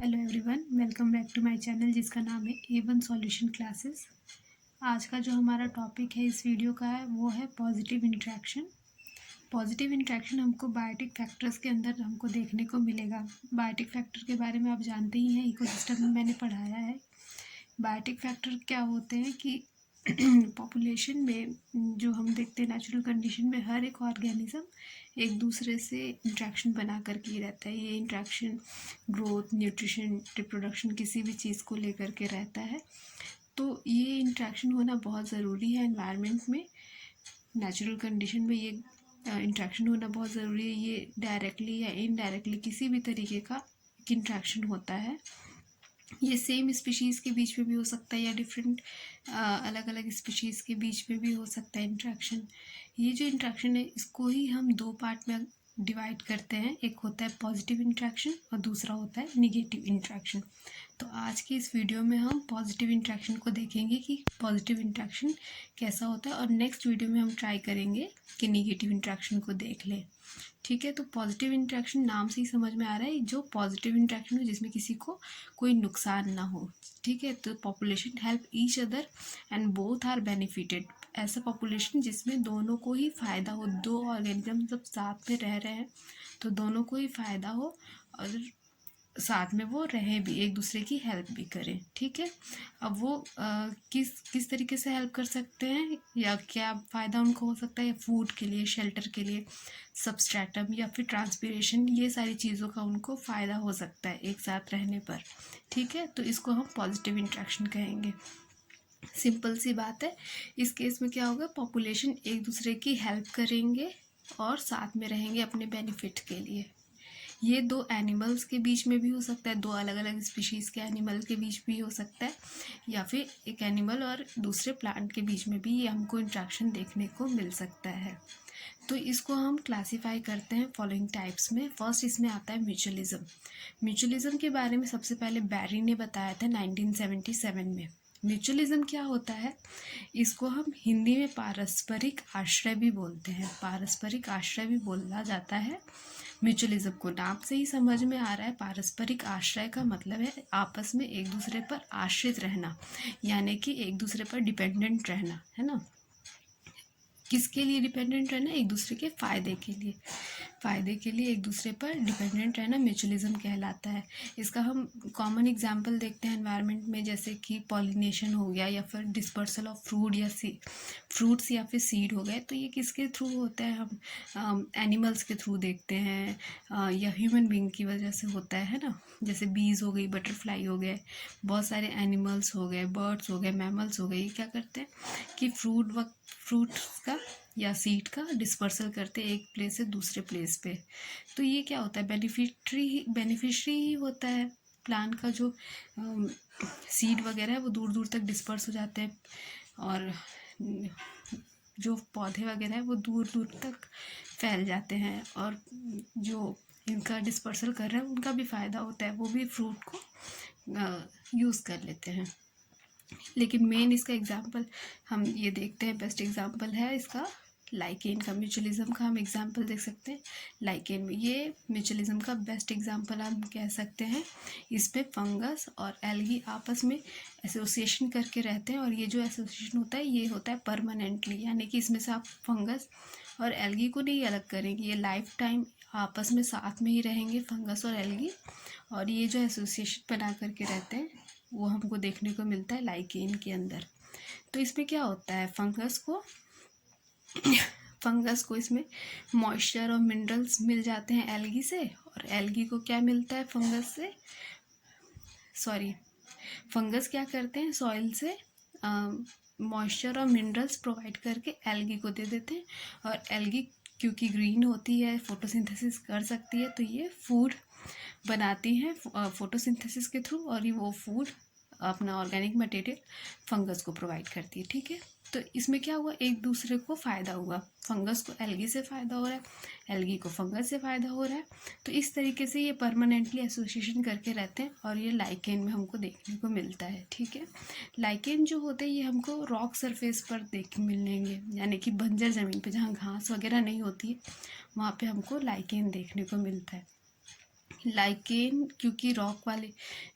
Hello everyone, welcome back to my channel जिसका नाम है A1 सॉल्यूशन क्लासेस। आज का जो हमारा टॉपिक है इस वीडियो का है वो है पॉजिटिव इंटरेक्शन। पॉजिटिव इंटरेक्शन हमको बायोटिक फैक्टर्स के अंदर हमको देखने को मिलेगा। बायोटिक फैक्टर के बारे में आप जानते ही हैं, इकोसिस्टम में मैंने पढ़ाया है। बायोटिक फैक्टर क्या होते हैं कि पॉपुलेशन में जो हम देखते हैं नेचुरल कंडीशन में हर एक ऑर्गेनिज्म एक दूसरे से इंट्रैक्शन बना करके ही रहता है। ये इंट्रैक्शन ग्रोथ, न्यूट्रिशन, रिप्रोडक्शन किसी भी चीज़ को लेकर के रहता है। तो ये इंट्रैक्शन होना बहुत ज़रूरी है एनवायरनमेंट में। नेचुरल कंडीशन में ये इंट्रैक्शन होना बहुत ज़रूरी है। ये डायरेक्टली या इनडायरेक्टली किसी भी तरीके का इंट्रैक्शन होता है। ये सेम स्पीशीज़ के बीच में भी हो सकता है या डिफरेंट अलग अलग स्पीशीज़ के बीच में भी हो सकता है इंट्रैक्शन। ये जो इंट्रैक्शन है इसको ही हम दो पार्ट में डिवाइड करते हैं। एक होता है पॉजिटिव इंट्रैक्शन और दूसरा होता है निगेटिव इंट्रैक्शन। तो आज की इस वीडियो में हम पॉजिटिव इंट्रैक्शन को देखेंगे कि पॉजिटिव इंट्रैक्शन कैसा होता है, और नेक्स्ट वीडियो में हम ट्राई करेंगे कि निगेटिव इंट्रैक्शन को देख लें। ठीक है, तो पॉजिटिव इंट्रैक्शन नाम से ही समझ में आ रहा है, जो पॉजिटिव इंट्रैक्शन हो जिसमें किसी को कोई नुकसान ना हो। ठीक है, तो population help each other and both are benefited. ऐसा पॉपुलेशन जिसमें दोनों को ही फ़ायदा हो, दो ऑर्गेनिज्म जब साथ में रह रहे हैं तो दोनों को ही फ़ायदा हो और साथ में वो रहे भी, एक दूसरे की हेल्प भी करें। ठीक है, अब वो किस तरीके से हेल्प कर सकते हैं या क्या फ़ायदा उनको हो सकता है, या फूड के लिए, शेल्टर के लिए, सबस्ट्रेटम या फिर ट्रांसपीरेशन, ये सारी चीज़ों का उनको फ़ायदा हो सकता है एक साथ रहने पर। ठीक है, तो इसको हम पॉजिटिव इंट्रैक्शन कहेंगे। सिंपल सी बात है। इस केस में क्या होगा, पॉपुलेशन एक दूसरे की हेल्प करेंगे और साथ में रहेंगे अपने बेनिफिट के लिए। ये दो एनिमल्स के बीच में भी हो सकता है, दो अलग अलग स्पीशीज़ के एनिमल के बीच भी हो सकता है, या फिर एक एनिमल और दूसरे प्लांट के बीच में भी ये हमको इंट्रैक्शन देखने को मिल सकता है। तो इसको हम क्लासीफाई करते हैं फॉलोइंग टाइप्स में। फर्स्ट इसमें आता है म्यूचुअलिज्म। म्यूचुअलिज्म के बारे में सबसे पहले बैरी ने बताया था 1977 में। म्यूचुअलिज्म क्या होता है, इसको हम हिंदी में पारस्परिक आश्रय भी बोलते हैं। पारस्परिक आश्रय भी बोला जाता है म्यूचुअलिज्म को। नाम से ही समझ में आ रहा है, पारस्परिक आश्रय का मतलब है आपस में एक दूसरे पर आश्रित रहना, यानी कि एक दूसरे पर डिपेंडेंट रहना, है ना। किसके लिए डिपेंडेंट रहना, एक दूसरे के फ़ायदे के लिए। फ़ायदे के लिए एक दूसरे पर डिपेंडेंट रहना म्यूचुअलिज्म कहलाता है। इसका हम कॉमन एग्जांपल देखते हैं एनवायरनमेंट में, जैसे कि पॉलिनेशन हो गया या फिर डिस्पर्सल ऑफ फ्रूट्स या फिर सीड हो गए। तो ये किसके थ्रू होता है, हम एनिमल्स के थ्रू देखते हैं या ह्यूमन बीइंग की वजह से होता है ना। जैसे बीज हो गई, बटरफ्लाई हो गए, बहुत सारे एनिमल्स हो गए, बर्ड्स हो गए, मैमल्स हो गए। ये क्या करते हैं कि फ्रूट्स का या सीड का डिस्पर्सल करते हैं एक प्लेस से दूसरे प्लेस पे। तो ये क्या होता है, बेनिफिशरी ही होता है। प्लांट का जो सीड वगैरह है वो दूर दूर तक डिस्पर्स हो जाते हैं, और जो पौधे वगैरह है वो दूर दूर तक फैल जाते हैं, और जो इनका डिस्पर्सल कर रहे हैं उनका भी फ़ायदा होता है, वो भी फ्रूट को यूज़ कर लेते हैं। लेकिन मेन इसका एग्जाम्पल हम ये देखते हैं, बेस्ट एग्जाम्पल है इसका लाइकेन का। म्यूचुअलिज्म का हम एग्जाम्पल देख सकते हैं लाइकेन में। ये म्यूचुअलिज्म का बेस्ट एग्जाम्पल हम कह सकते हैं। इसमें फंगस और एल्गी आपस में एसोसिएशन करके रहते हैं, और ये जो एसोसिएशन होता है ये होता है परमानेंटली, यानी कि इसमें से आप फंगस और एल्गी को नहीं अलग करेंगे। ये लाइफ टाइम आपस में साथ में ही रहेंगे, फंगस और एल्गी। और ये जो एसोसिएशन बना करके रहते हैं वो हमको देखने को मिलता है लाइकेन के अंदर। तो इसमें क्या होता है, फंगस को इसमें मॉइस्चर और मिनरल्स मिल जाते हैं एल्गी से, और एल्गी को क्या मिलता है फंगस से, फंगस क्या करते हैं सॉइल से मॉइस्चर और मिनरल्स प्रोवाइड करके एल्गी को दे देते हैं। और एल्गी क्योंकि ग्रीन होती है, फोटोसिंथेसिस कर सकती है, तो ये फूड बनाती हैं फोटोसिंथेसिस के थ्रू, और ये वो फूड अपना ऑर्गेनिक मटेरियल फंगस को प्रोवाइड करती है। ठीक है, तो इसमें क्या हुआ, एक दूसरे को फ़ायदा हुआ। फंगस को एल्गी से फ़ायदा हो रहा है, एल्गी को फंगस से फ़ायदा हो रहा है। तो इस तरीके से ये परमानेंटली एसोसिएशन करके रहते हैं, और ये लाइकेन में हमको देखने को मिलता है। ठीक है, लाइकेन जो होते हैं ये हमको रॉक सरफेस पर मिलेंगे, यानी कि बंजर ज़मीन पे जहाँ घास वगैरह नहीं होती है वहाँ पे हमको लाइकेन देखने को मिलता है। लाइकेन क्योंकि रॉक वाले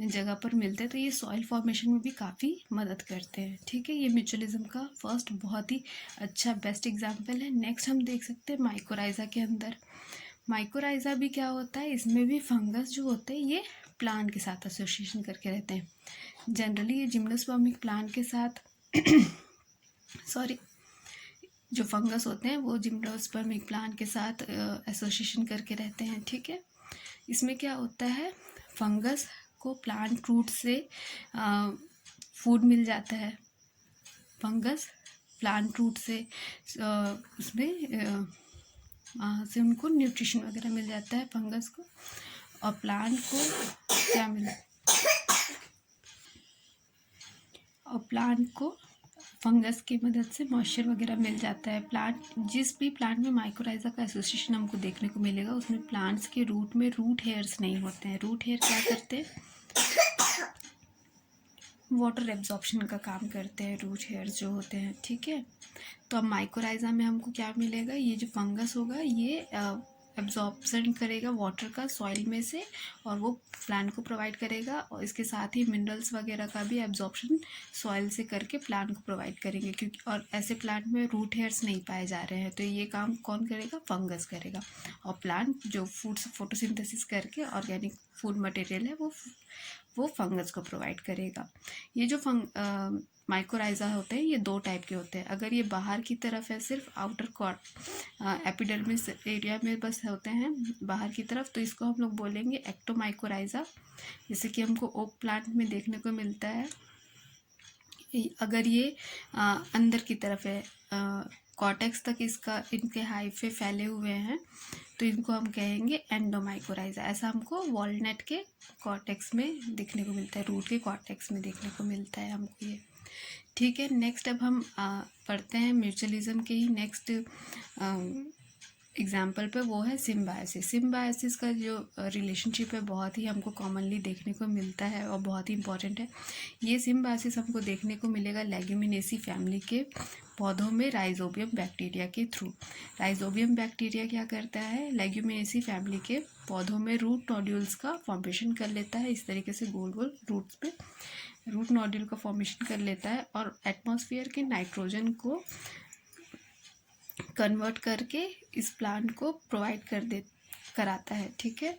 जगह पर मिलते हैं तो ये सॉइल फॉर्मेशन में भी काफ़ी मदद करते हैं। ठीक है, ये म्यूचुअलिज्म का फर्स्ट बहुत ही अच्छा बेस्ट एग्जांपल है। नेक्स्ट हम देख सकते हैं माइकोराइज़ा के अंदर। माइकोराइज़ा भी क्या होता है, इसमें भी फंगस जो होते हैं ये प्लांट के साथ एसोसिएशन करके रहते हैं। जनरली ये जिम्नोस्पर्मिक प्लांट के साथ सॉरी जो फंगस होते हैं वो जिम्नोस्पर्मिक प्लांट के साथ एसोसिएशन करके रहते हैं। ठीक है, इसमें क्या होता है, फंगस को प्लांट रूट से फूड मिल जाता है। फंगस प्लांट रूट से उसमें से उनको न्यूट्रिशन वगैरह मिल जाता है फंगस को, और प्लांट को क्या मिला, और प्लांट को फंगस की मदद से मॉइस्चर वगैरह मिल जाता है। प्लांट जिस भी प्लांट में माइकोराइज़ा का एसोसिएशन हमको देखने को मिलेगा उसमें प्लांट्स के रूट में रूट हेयर्स नहीं होते हैं। रूट हेयर क्या करते हैं, वाटर एब्जॉर्प्शन का काम करते हैं रूट हेयर्स जो होते हैं। ठीक है, तो अब माइकोराइज़ा में हमको क्या मिलेगा, ये जो फंगस होगा ये एब्जॉर्प्शन करेगा वाटर का सॉइल में से और वो प्लांट को प्रोवाइड करेगा, और इसके साथ ही मिनरल्स वगैरह का भी एब्जॉर्प्शन सॉइल से करके प्लांट को प्रोवाइड करेंगे। क्योंकि और ऐसे प्लांट में रूट हेयर्स नहीं पाए जा रहे हैं तो ये काम कौन करेगा, फंगस करेगा। और प्लांट जो फूड फोटोसिंथेसिस करके ऑर्गेनिक फूड मटेरियल है वो फंगस को प्रोवाइड करेगा। ये जो माइकोराइज़ा होते हैं ये दो टाइप के होते हैं। अगर ये बाहर की तरफ है, सिर्फ आउटर एपिडर्मिस एरिया में बस होते हैं बाहर की तरफ, तो इसको हम लोग बोलेंगे एक्टोमाइकोराइज़ा, जैसे कि हमको ओक प्लांट में देखने को मिलता है। अगर ये अंदर की तरफ है, कॉर्टेक्स तक इनके हाइफे फैले हुए हैं तो इनको हम कहेंगे एंडोमाइकोराइज़ा। ऐसा हमको वॉलनट के कॉर्टेक्स में देखने को मिलता है, रूट के कॉर्टेक्स में देखने को मिलता है हमको ये। ठीक है, नेक्स्ट अब हम पढ़ते हैं म्यूचुअलिज्म के ही नेक्स्ट एग्जाम्पल पे, वो है सिम्बायोसिस। सिम्बायोसिस का जो रिलेशनशिप है बहुत ही हमको कॉमनली देखने को मिलता है और बहुत ही इंपॉर्टेंट है। ये सिम्बायोसिस हमको देखने को मिलेगा लेग्यूमिनेसी फैमिली के पौधों में राइजोबियम बैक्टीरिया के थ्रू। राइजोबियम बैक्टीरिया क्या करता है, लेग्यूमिनेसी फैमिली के पौधों में रूट नोड्यूल्स का फॉर्मेशन कर लेता है। इस तरीके से गोल गोल रूट्स पे रूट नोड्यूल का फॉर्मेशन कर लेता है और एटमॉस्फेयर के नाइट्रोजन को कन्वर्ट करके इस प्लांट को प्रोवाइड कराता है। ठीक है,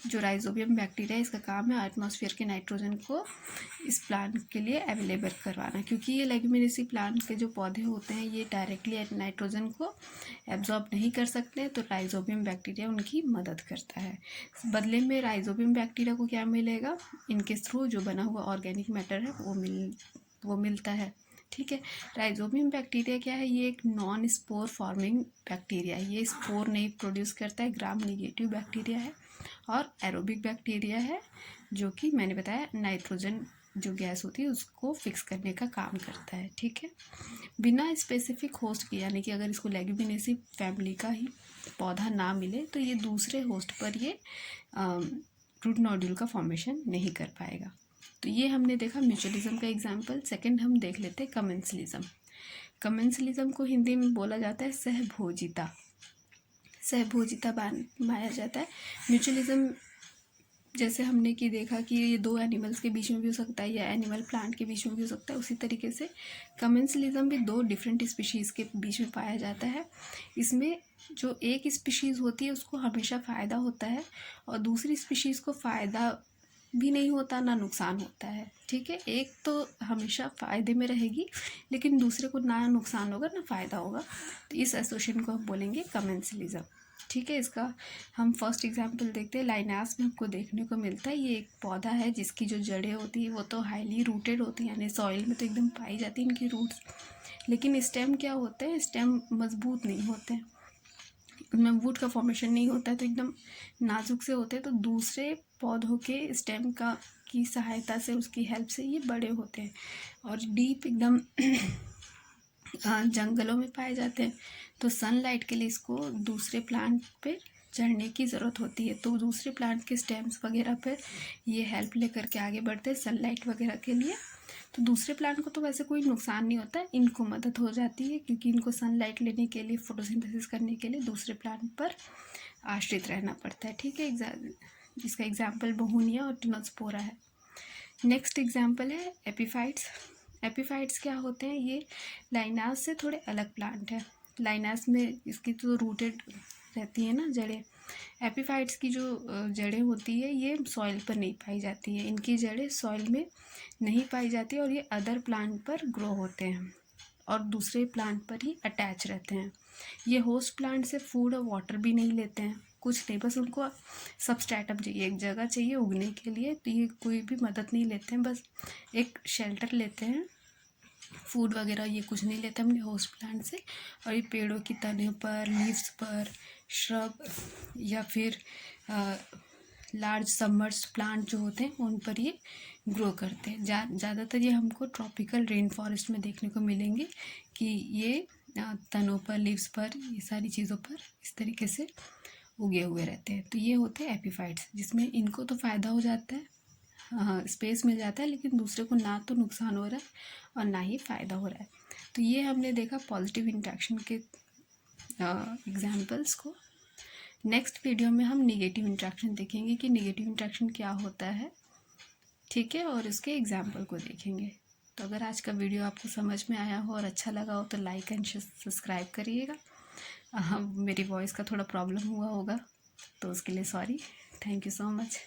जो राइजोबियम बैक्टीरिया इसका काम है एटमॉस्फेयर के नाइट्रोजन को इस प्लांट के लिए अवेलेबल करवाना। क्योंकि ये लेग्यूमिनेसी प्लांट के जो पौधे होते हैं ये डायरेक्टली नाइट्रोजन को एब्जॉर्ब नहीं कर सकते, तो राइजोबियम बैक्टीरिया उनकी मदद करता है। बदले में राइजोबियम बैक्टीरिया को क्या मिलेगा, इनके थ्रू जो बना हुआ ऑर्गेनिक मैटर है वो मिलता है। ठीक है, राइजोबियम बैक्टीरिया क्या है, ये एक नॉन स्पोर फॉर्मिंग बैक्टीरिया है। ये स्पोर नहीं प्रोड्यूस करता है, ग्राम नेगेटिव बैक्टीरिया है और एरोबिक बैक्टीरिया है, जो कि मैंने बताया नाइट्रोजन जो गैस होती है उसको फिक्स करने का काम करता है। ठीक है, बिना स्पेसिफिक होस्ट के, यानी कि अगर इसको लेग्यूमिनेसी फैमिली का ही पौधा ना मिले तो ये दूसरे होस्ट पर ये रूट नोड्यूल का फॉर्मेशन नहीं कर पाएगा। तो ये हमने देखा म्यूचुअलिज्म का एग्जाम्पल। सेकंड हम देख लेते हैं कमेंसलिज्म। कमेंसलिज्म को हिंदी में बोला जाता है सहभोजिता। सहभोजिता माना जाता है। म्यूचुअलिज्म जैसे हमने कि देखा कि ये दो एनिमल्स के बीच में भी हो सकता है या एनिमल प्लांट के बीच में भी हो सकता है, उसी तरीके से कमेंसलिज्म भी दो डिफरेंट स्पीशीज़ के बीच में पाया जाता है। इसमें जो एक स्पीशीज़ होती है उसको हमेशा फ़ायदा होता है और दूसरी स्पीशीज़ को फ़ायदा भी नहीं होता, ना नुकसान होता है। ठीक है, एक तो हमेशा फ़ायदे में रहेगी लेकिन दूसरे को ना नुकसान होगा ना फ़ायदा होगा, तो इस एसोसिएशन को हम बोलेंगे कमेंसलिज्म। ठीक है, इसका हम फर्स्ट एग्जांपल देखते हैं। लाइनास में हमको देखने को मिलता है, ये एक पौधा है जिसकी जो जड़ें होती है वो तो हाईली रूटेड होती हैं, यानी सॉइल में तो एकदम पाई जाती है इनकी रूट्स, लेकिन स्टेम क्या होते हैं, स्टेम मजबूत नहीं होते हैं, उनमें वुड का फॉर्मेशन नहीं होता है, तो एकदम नाजुक से होते हैं। तो दूसरे पौधों के स्टेम की सहायता से, उसकी हेल्प से ये बड़े होते हैं और डीप एकदम जंगलों में पाए जाते हैं। तो सनलाइट के लिए इसको दूसरे प्लांट पे चढ़ने की ज़रूरत होती है, तो दूसरे प्लांट के स्टेम्स वगैरह पर ये हेल्प लेकर के आगे बढ़ते हैं सनलाइट वगैरह के लिए। तो दूसरे प्लांट को तो वैसे कोई नुकसान नहीं होता है, इनको मदद हो जाती है क्योंकि इनको सनलाइट लेने के लिए, फोटोसिंथेसिस करने के लिए दूसरे प्लांट पर आश्रित रहना पड़ता है। ठीक है, जिसका एग्जाम्पल बोहूनिया और टिनोस्पोरा है। नेक्स्ट एग्जाम्पल है एपीफाइट्स। एपीफाइट्स क्या होते हैं, ये लाइनास से थोड़े अलग प्लांट है। लाइनास में इसकी तो रूटेड रहती है ना जड़ें, एपीफाइट्स की जो जड़ें होती है ये सॉइल पर नहीं पाई जाती है, इनकी जड़ें सॉइल में नहीं पाई जाती और ये अदर प्लांट पर ग्रो होते हैं और दूसरे प्लांट पर ही अटैच रहते हैं। ये होस्ट प्लांट से फूड और वाटर भी नहीं लेते हैं, कुछ नहीं, बस उनको सबस्ट्रेटम चाहिए, एक जगह चाहिए उगने के लिए, तो ये कोई भी मदद नहीं लेते हैं, बस एक शेल्टर लेते हैं, फूड वगैरह ये कुछ नहीं लेते अपने होस्ट प्लांट से। और ये पेड़ों की तने पर, लीव्स पर, श्रब या फिर लार्ज सबमर्ज प्लांट जो होते हैं उन पर ये ग्रो करते हैं। ज़्यादातर ये हमको ट्रॉपिकल रेन फॉरेस्ट में देखने को मिलेंगे कि ये तनों पर, लीव्स पर, ये सारी चीज़ों पर इस तरीके से उगे हुए रहते हैं। तो ये होते हैं एपीफाइट्स, जिसमें इनको तो फ़ायदा हो जाता है, स्पेस मिल जाता है, लेकिन दूसरे को ना तो नुकसान हो रहा है और ना ही फ़ायदा हो रहा है। तो ये हमने देखा पॉजिटिव इंट्रैक्शन के एग्जाम्पल्स को। नेक्स्ट वीडियो में हम नेगेटिव इंट्रैक्शन देखेंगे कि नेगेटिव इंट्रैक्शन क्या होता है, ठीक है, और इसके एग्जाम्पल को देखेंगे। तो अगर आज का वीडियो आपको समझ में आया हो और अच्छा लगा हो तो लाइक एंड सब्सक्राइब करिएगा। मेरी वॉइस का थोड़ा प्रॉब्लम हुआ होगा तो उसके लिए sorry. Thank you so much.